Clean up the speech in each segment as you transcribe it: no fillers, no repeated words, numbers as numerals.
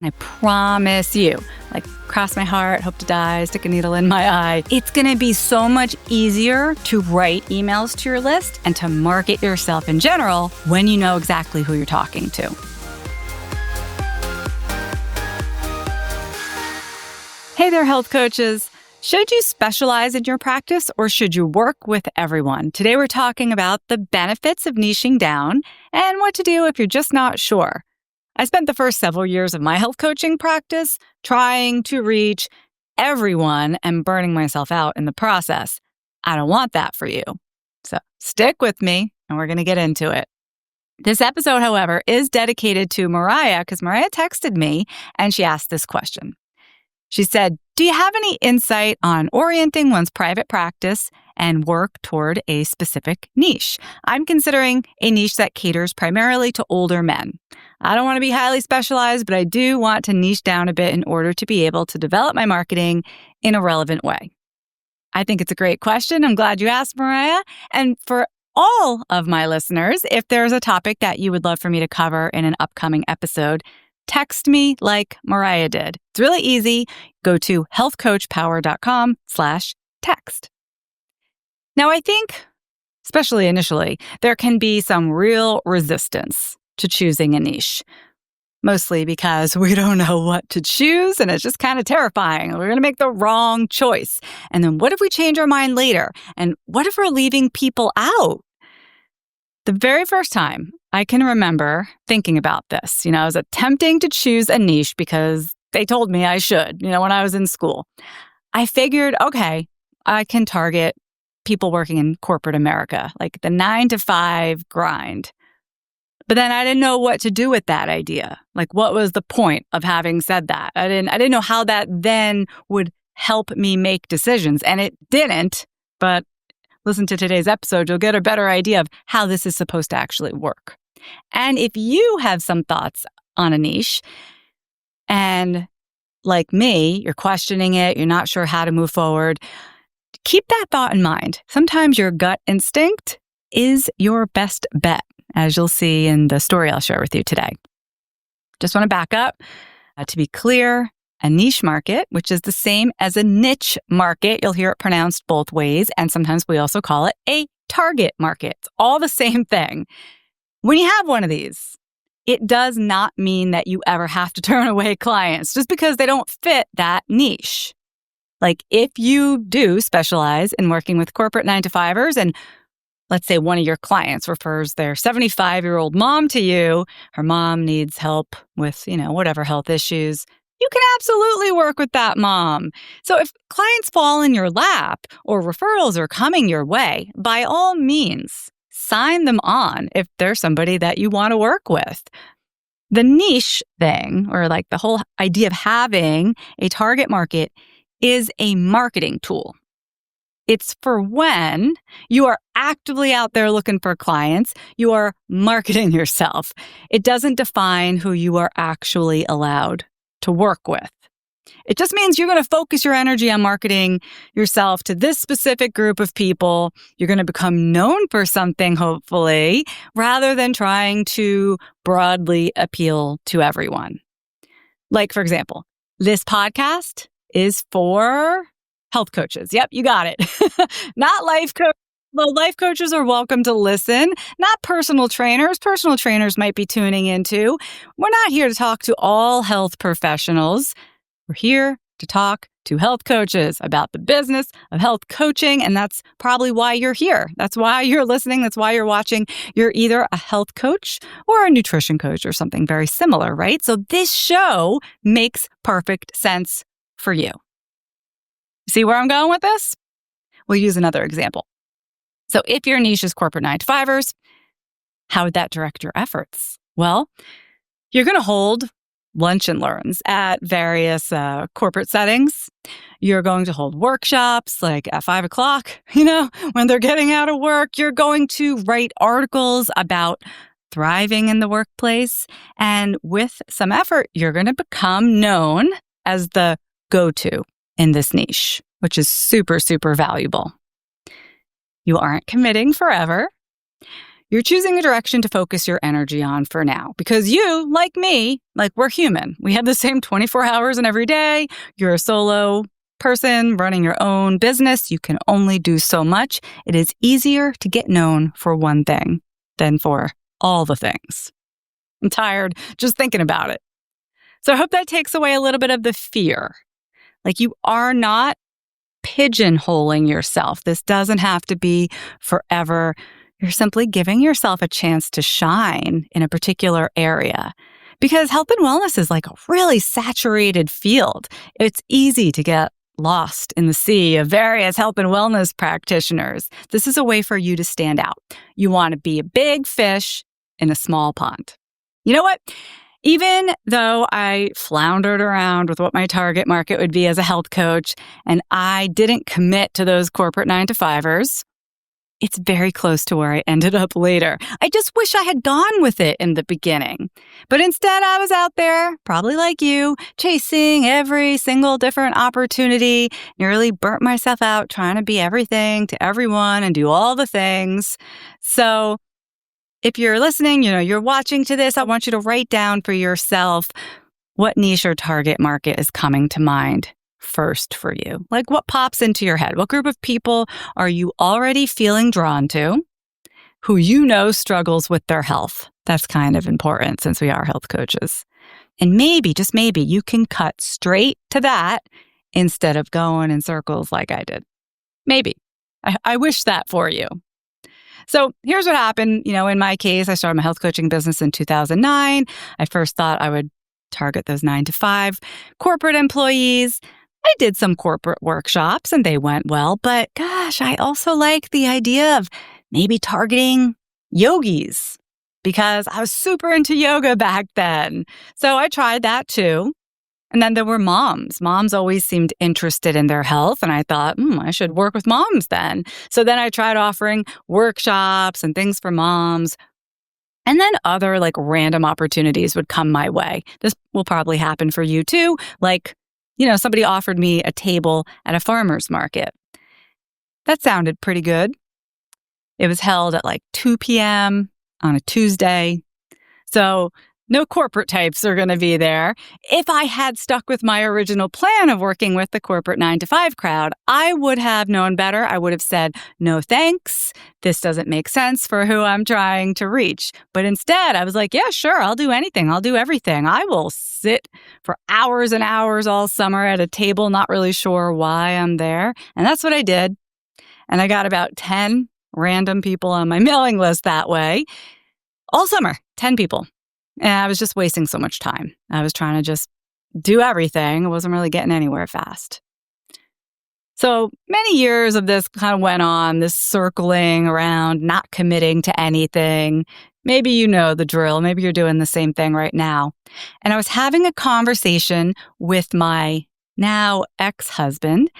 I promise you, like, cross my heart, hope to die, stick a needle in my eye. It's going to be so much easier to write emails to your list and to market yourself in general when you know exactly who you're talking to. Hey there, health coaches. Should you specialize in your practice or should you work with everyone? Today we're talking about the benefits of niching down and what to do if you're just not sure. I spent the first several years of my health coaching practice trying to reach everyone and burning myself out in the process. I don't want that for you. So stick with me and we're going to get into it. This episode, however, is dedicated to Mariah because Mariah texted me and she asked this question. She said, do you have any insight on orienting one's private practice and work toward a specific niche? I'm considering a niche that caters primarily to older men. I don't want to be highly specialized, but I do want to niche down a bit in order to be able to develop my marketing in a relevant way. I think it's a great question. I'm glad you asked, Mariah. And for all of my listeners, if there's a topic that you would love for me to cover in an upcoming episode, text me like Mariah did. It's really easy. Go to healthcoachpower.com/text. Now, I think, especially initially, there can be some real resistance to choosing a niche, mostly because we don't know what to choose and it's just kind of terrifying. We're going to make the wrong choice. And then what if we change our mind later? And what if we're leaving people out? The very first time I can remember thinking about this, I was attempting to choose a niche because they told me I should, when I was in school. I figured, okay, I can target people working in corporate America, like the 9-to-5 grind. But then I didn't know what to do with that idea. Like, what was the point of having said that? I didn't know how that then would help me make decisions. And it didn't, but listen to today's episode, you'll get a better idea of how this is supposed to actually work. And if you have some thoughts on a niche, and like me, you're questioning it, you're not sure how to move forward, keep that thought in mind. Sometimes your gut instinct is your best bet, as you'll see in the story I'll share with you today. Just want to back up. To be clear, a niche market, which is the same as a niche market, you'll hear it pronounced both ways, and sometimes we also call it a target market. It's all the same thing. When you have one of these, it does not mean that you ever have to turn away clients just because they don't fit that niche. Like, if you do specialize in working with corporate 9-to-5ers and let's say one of your clients refers their 75-year-old mom to you, her mom needs help with, whatever health issues, you can absolutely work with that mom. So if clients fall in your lap or referrals are coming your way, by all means, sign them on if there's somebody that you want to work with. The niche thing, or like the whole idea of having a target market, is a marketing tool. It's for when you are actively out there looking for clients, you are marketing yourself. It doesn't define who you are actually allowed to work with. It just means you're going to focus your energy on marketing yourself to this specific group of people. You're going to become known for something, hopefully, rather than trying to broadly appeal to everyone. Like, for example, this podcast is for health coaches. Yep, you got it. Not life coaches. Well, life coaches are welcome to listen, not personal trainers. Personal trainers might be tuning into. We're not here to talk to all health professionals. We're here to talk to health coaches about the business of health coaching, and that's probably why you're here. That's why you're listening. That's why you're watching. You're either a health coach or a nutrition coach or something very similar, right? So this show makes perfect sense for you. See where I'm going with this? We'll use another example. So if your niche is corporate 9-to-5ers, how would that direct your efforts? Well, you're going to hold lunch and learns at various corporate settings. You're going to hold workshops like at 5 o'clock, when they're getting out of work. You're going to write articles about thriving in the workplace. And with some effort, you're going to become known as the go-to in this niche, which is super, super valuable. You aren't committing forever. You're choosing a direction to focus your energy on for now because you, like me, we're human. We have the same 24 hours in every day. You're a solo person running your own business. You can only do so much. It is easier to get known for one thing than for all the things. I'm tired just thinking about it. So I hope that takes away a little bit of the fear. You are not pigeonholing yourself. This doesn't have to be forever. You're simply giving yourself a chance to shine in a particular area because health and wellness is a really saturated field. It's easy to get lost in the sea of various health and wellness practitioners. This is a way for you to stand out. You want to be a big fish in a small pond. You know what? Even though I floundered around with what my target market would be as a health coach, and I didn't commit to those corporate 9-to-5ers, it's very close to where I ended up later. I just wish I had gone with it in the beginning. But instead, I was out there, probably like you, chasing every single different opportunity, nearly burnt myself out trying to be everything to everyone and do all the things. So if you're listening, you're watching to this, I want you to write down for yourself what niche or target market is coming to mind first for you. What pops into your head? What group of people are you already feeling drawn to who struggles with their health? That's kind of important since we are health coaches. And maybe, just maybe, you can cut straight to that instead of going in circles like I did. Maybe. I wish that for you. So here's what happened. In my case, I started my health coaching business in 2009. I first thought I would target those 9-to-5 corporate employees. I did some corporate workshops and they went well, but gosh, I also like the idea of maybe targeting yogis because I was super into yoga back then. So I tried that too. And then there were moms. Moms always seemed interested in their health. And I thought, I should work with moms then. So then I tried offering workshops and things for moms. And then other random opportunities would come my way. This will probably happen for you too. Somebody offered me a table at a farmer's market. That sounded pretty good. It was held at 2 p.m. on a Tuesday. So no corporate types are going to be there. If I had stuck with my original plan of working with the corporate 9-to-5 crowd, I would have known better. I would have said, no thanks. This doesn't make sense for who I'm trying to reach. But instead, I was like, yeah, sure, I'll do anything. I'll do everything. I will sit for hours and hours all summer at a table, not really sure why I'm there. And that's what I did. And I got about 10 random people on my mailing list that way. All summer, 10 people. And I was just wasting so much time. I was trying to just do everything. I wasn't really getting anywhere fast. So many years of this kind of went on, this circling around, not committing to anything. Maybe you know the drill. Maybe you're doing the same thing right now. And I was having a conversation with my now ex-husband.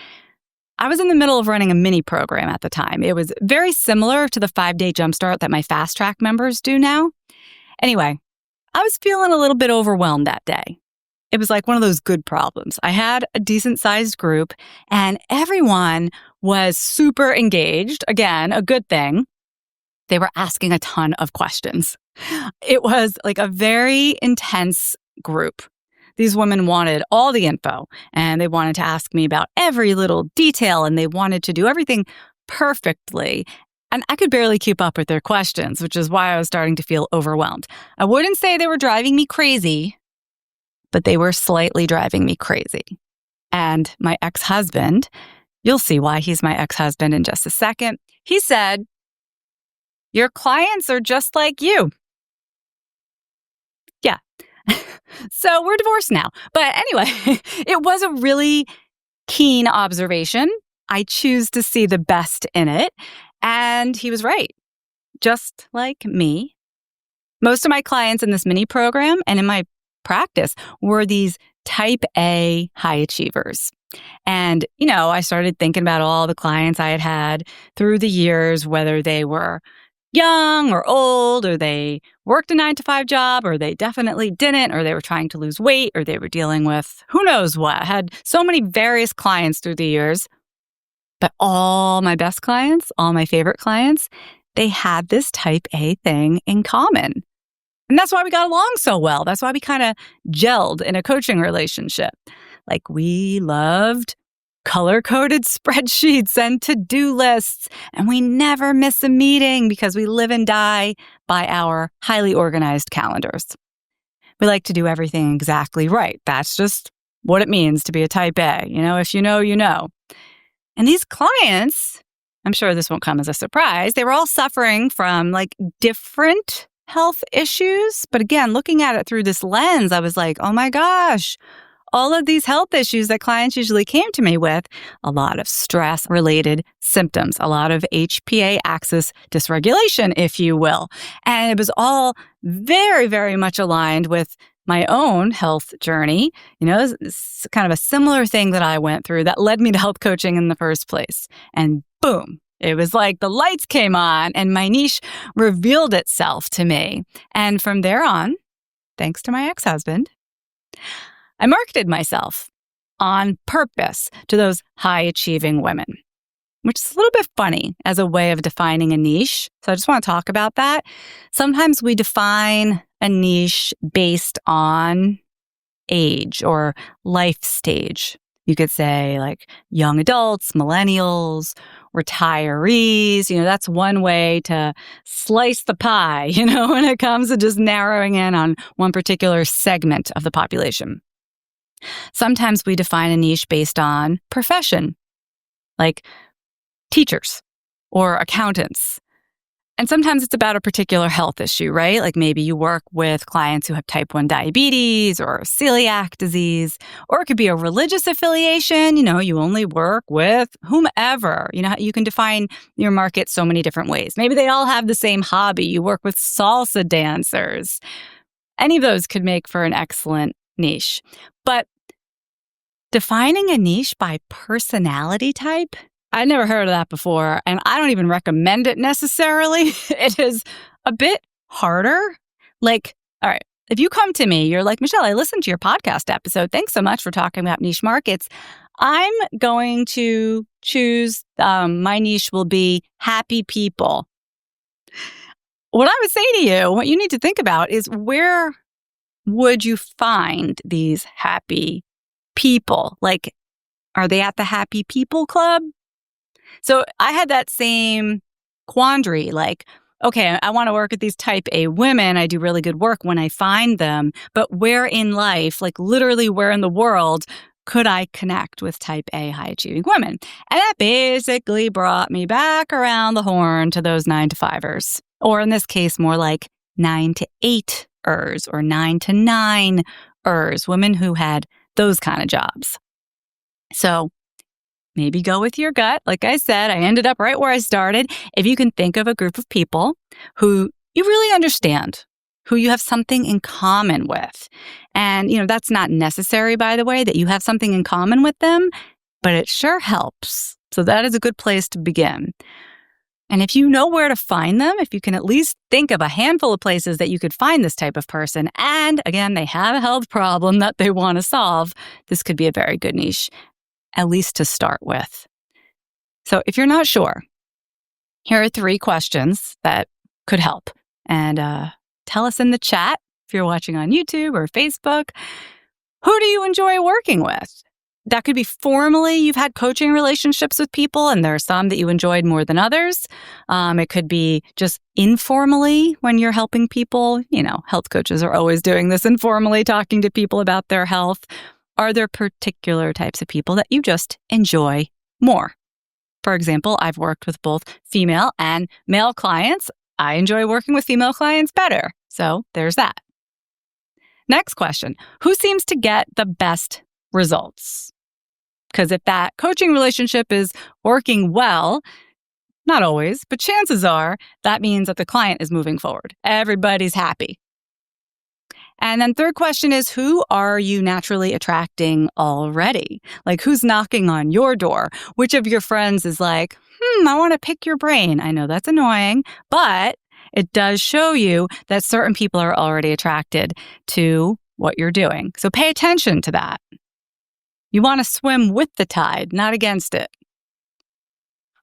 I was in the middle of running a mini program at the time. It was very similar to the 5-day jumpstart that my Fast Track members do now. Anyway, I was feeling a little bit overwhelmed that day. It was one of those good problems. I had a decent-sized group, and everyone was super engaged. Again, a good thing. They were asking a ton of questions. It was a very intense group. These women wanted all the info, and they wanted to ask me about every little detail, and they wanted to do everything perfectly. And I could barely keep up with their questions, which is why I was starting to feel overwhelmed. I wouldn't say they were driving me crazy, but they were slightly driving me crazy. And my ex-husband, you'll see why he's my ex-husband in just a second, he said, "Your clients are just like you." Yeah. So we're divorced now. But anyway, it was a really keen observation. I choose to see the best in it. And he was right. Just like me, most of my clients in this mini program and in my practice were these type A high achievers. And, I started thinking about all the clients I had had through the years, whether they were young or old, or they worked a 9-to-5 job, or they definitely didn't, or they were trying to lose weight, or they were dealing with who knows what. I had so many various clients through the years. But all my best clients, all my favorite clients, they had this type A thing in common. And that's why we got along so well. That's why we kind of gelled in a coaching relationship. Like we loved color-coded spreadsheets and to-do lists, and we never miss a meeting because we live and die by our highly organized calendars. We like to do everything exactly right. That's just what it means to be a type A. If you know, you know. And these clients, I'm sure this won't come as a surprise, they were all suffering from different health issues. But again, looking at it through this lens, I was like, oh my gosh, all of these health issues that clients usually came to me with, a lot of stress-related symptoms, a lot of HPA axis dysregulation, if you will. And it was all very, very much aligned with my own health journey. It's kind of a similar thing that I went through that led me to health coaching in the first place. And boom, it was like the lights came on and my niche revealed itself to me. And from there on, thanks to my ex-husband, I marketed myself on purpose to those high-achieving women, which is a little bit funny as a way of defining a niche. So I just want to talk about that. Sometimes we define a niche based on age or life stage. You could say young adults, millennials, retirees. That's one way to slice the pie, when it comes to just narrowing in on one particular segment of the population. Sometimes we define a niche based on profession, like teachers or accountants. And sometimes it's about a particular health issue, right? Like maybe you work with clients who have type 1 diabetes or celiac disease, or it could be a religious affiliation. You only work with whomever. You can define your market so many different ways. Maybe they all have the same hobby. You work with salsa dancers. Any of those could make for an excellent niche. But defining a niche by personality type, I'd never heard of that before, and I don't even recommend it necessarily. It is a bit harder. All right, if you come to me, you're like, Michelle, I listened to your podcast episode. Thanks so much for talking about niche markets. I'm going to choose, my niche will be happy people. What I would say to you, what you need to think about is where would you find these happy people? Are they at the Happy People Club? So I had that same quandary, okay, I want to work with these type A women. I do really good work when I find them, but where in life, literally where in the world could I connect with type A high achieving women? And that basically brought me back around the horn to those 9 to 5ers, or in this case, more like 9 to 8ers or 9 to 9ers, women who had those kind of jobs. So maybe go with your gut. Like I said, I ended up right where I started. If you can think of a group of people who you really understand, who you have something in common with. And, that's not necessary, by the way, that you have something in common with them, but it sure helps. So that is a good place to begin. And if you know where to find them, if you can at least think of a handful of places that you could find this type of person, and again, they have a health problem that they want to solve, this could be a very good niche, at least to start with. So if you're not sure, here are 3 questions that could help. And tell us in the chat, if you're watching on YouTube or Facebook, who do you enjoy working with? That could be formally, you've had coaching relationships with people and there are some that you enjoyed more than others. It could be just informally when you're helping people. Health coaches are always doing this informally, talking to people about their health. Are there particular types of people that you just enjoy more? For example, I've worked with both female and male clients. I enjoy working with female clients better. So there's that. Next question, who seems to get the best results? Because if that coaching relationship is working well, not always, but chances are that means that the client is moving forward. Everybody's happy. And then third question is, who are you naturally attracting already? Who's knocking on your door? Which of your friends is I want to pick your brain. I know that's annoying, but it does show you that certain people are already attracted to what you're doing. So pay attention to that. You want to swim with the tide, not against it.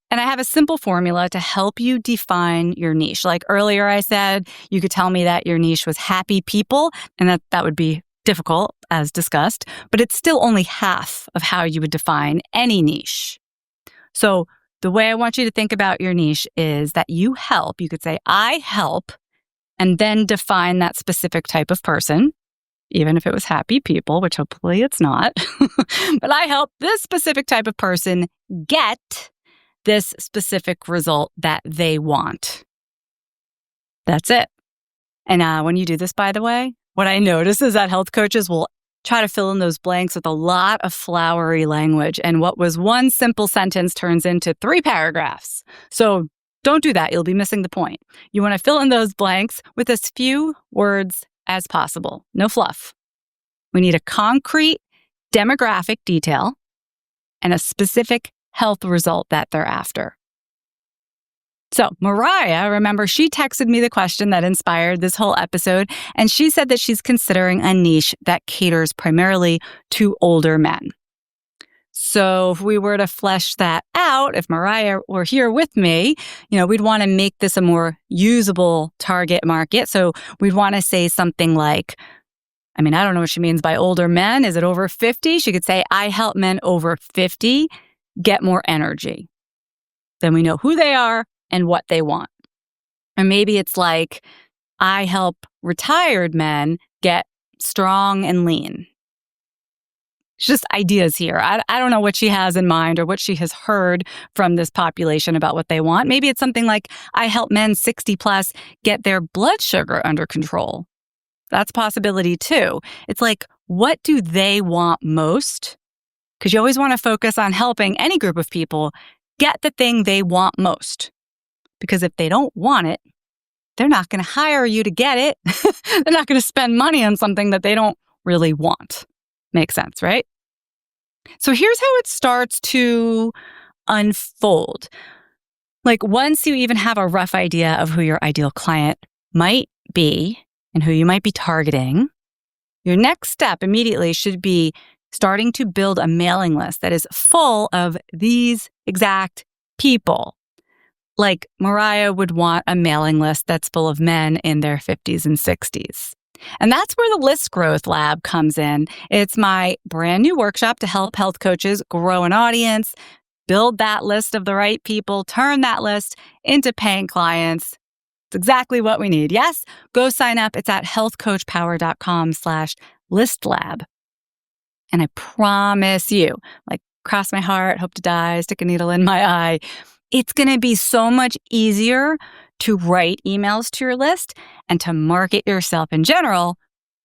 And I have a simple formula to help you define your niche. Like earlier I said, you could tell me that your niche was happy people, and that would be difficult as discussed, but it's still only half of how you would define any niche. So the way I want you to think about your niche is that you help. You could say, I help, and then define that specific type of person, even if it was happy people, which hopefully it's not. But I help this specific type of person get this specific result that they want. That's it. And when you do this, by the way, what I notice is that health coaches will try to fill in those blanks with a lot of flowery language. And what was one simple sentence turns into 3 paragraphs. So don't do that. You'll be missing the point. You want to fill in those blanks with as few words as possible. No fluff. We need a concrete demographic detail and a specific health result that they're after. So Mariah, remember, she texted me the question that inspired this whole episode, and she said that she's considering a niche that caters primarily to older men. So if we were to flesh that out, if Mariah were here with me, we'd want to make this a more usable target market. So we'd want to say something like, I don't know what she means by older men. Is it over 50? She could say, I help men over 50 get more energy. Then we know who they are and what they want. Or maybe it's like, I help retired men get strong and lean. It's just ideas here. I don't know what she has in mind or what she has heard from this population about what they want. Maybe it's something like, I help men 60 plus get their blood sugar under control. That's a possibility too. It's like, what do they want most? Because you always want to focus on helping any group of people get the thing they want most. Because if they don't want it, they're not going to hire you to get it. They're not going to spend money on something that they don't really want. Makes sense, right? So here's how it starts to unfold. Like once you even have a rough idea of who your ideal client might be and who you might be targeting, your next step immediately should be starting to build a mailing list that is full of these exact people. Like Mariah would want a mailing list that's full of men in their 50s and 60s. And that's where the List Growth Lab comes in. It's my brand new workshop to help health coaches grow an audience, build that list of the right people, turn that list into paying clients. It's exactly what we need. Yes, go sign up. It's at healthcoachpower.com/listlab. And I promise you, cross my heart, hope to die, stick a needle in my eye, it's going to be so much easier to write emails to your list and to market yourself in general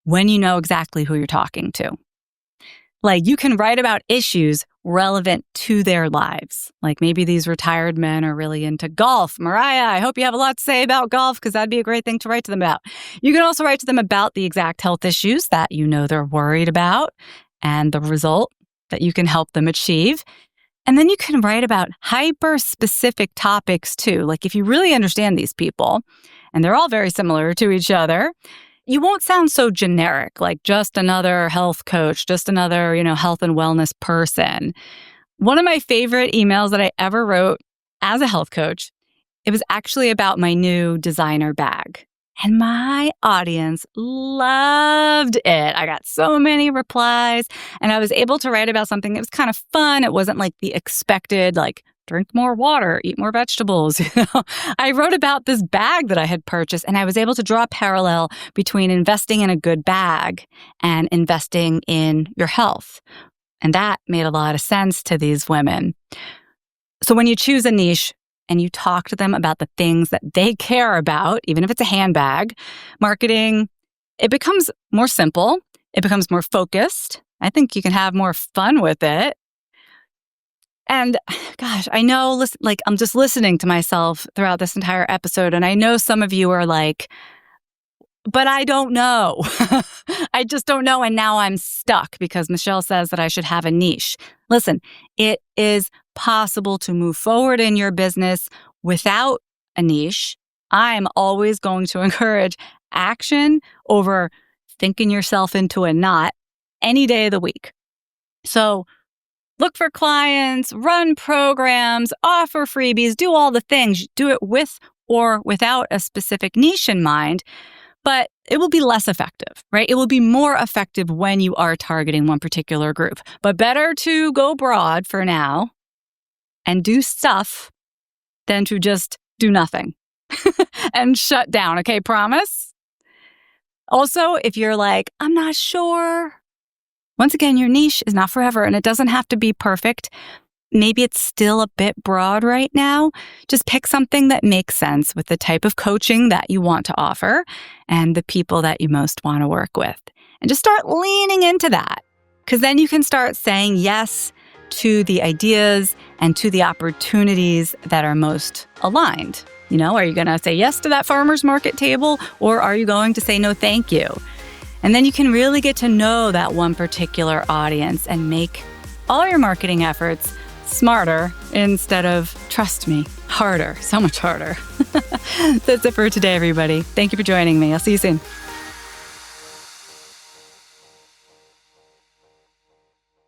when you know exactly who you're talking to. You can write about issues relevant to their lives. Maybe these retired men are really into golf. Mariah, I hope you have a lot to say about golf because that'd be a great thing to write to them about. You can also write to them about the exact health issues that they're worried about and the result that you can help them achieve. And then you can write about hyper-specific topics too. If you really understand these people, and they're all very similar to each other, you won't sound so generic, like just another health coach, just another, health and wellness person. One of my favorite emails that I ever wrote as a health coach, it was actually about my new designer bag. And my audience loved it. I got so many replies, and I was able to write about something that was kind of fun. It wasn't like the expected, drink more water, eat more vegetables. I wrote about this bag that I had purchased, and I was able to draw a parallel between investing in a good bag and investing in your health. And that made a lot of sense to these women. So when you choose a niche, and you talk to them about the things that they care about, even if it's a handbag, marketing, it becomes more simple. It becomes more focused. I think you can have more fun with it. And gosh, I know, I'm just listening to myself throughout this entire episode, and I know some of you are like, but I don't know. I just don't know, and now I'm stuck because Michelle says that I should have a niche. Listen, it is possible to move forward in your business without a niche. I'm always going to encourage action over thinking yourself into a knot any day of the week. So look for clients, run programs, offer freebies, do all the things. Do it with or without a specific niche in mind, but it will be less effective, right? It will be more effective when you are targeting one particular group. But better to go broad for now and do stuff than to just do nothing and shut down, okay? Promise? Also, if you're like, I'm not sure, once again, your niche is not forever and it doesn't have to be perfect. Maybe it's still a bit broad right now. Just pick something that makes sense with the type of coaching that you want to offer and the people that you most want to work with. And just start leaning into that, because then you can start saying yes to the ideas and to the opportunities that are most aligned. Are you going to say yes to that farmer's market table, or are you going to say no, thank you? And then you can really get to know that one particular audience and make all your marketing efforts smarter instead of, trust me, harder, so much harder. That's it for today, everybody. Thank you for joining me. I'll see you soon.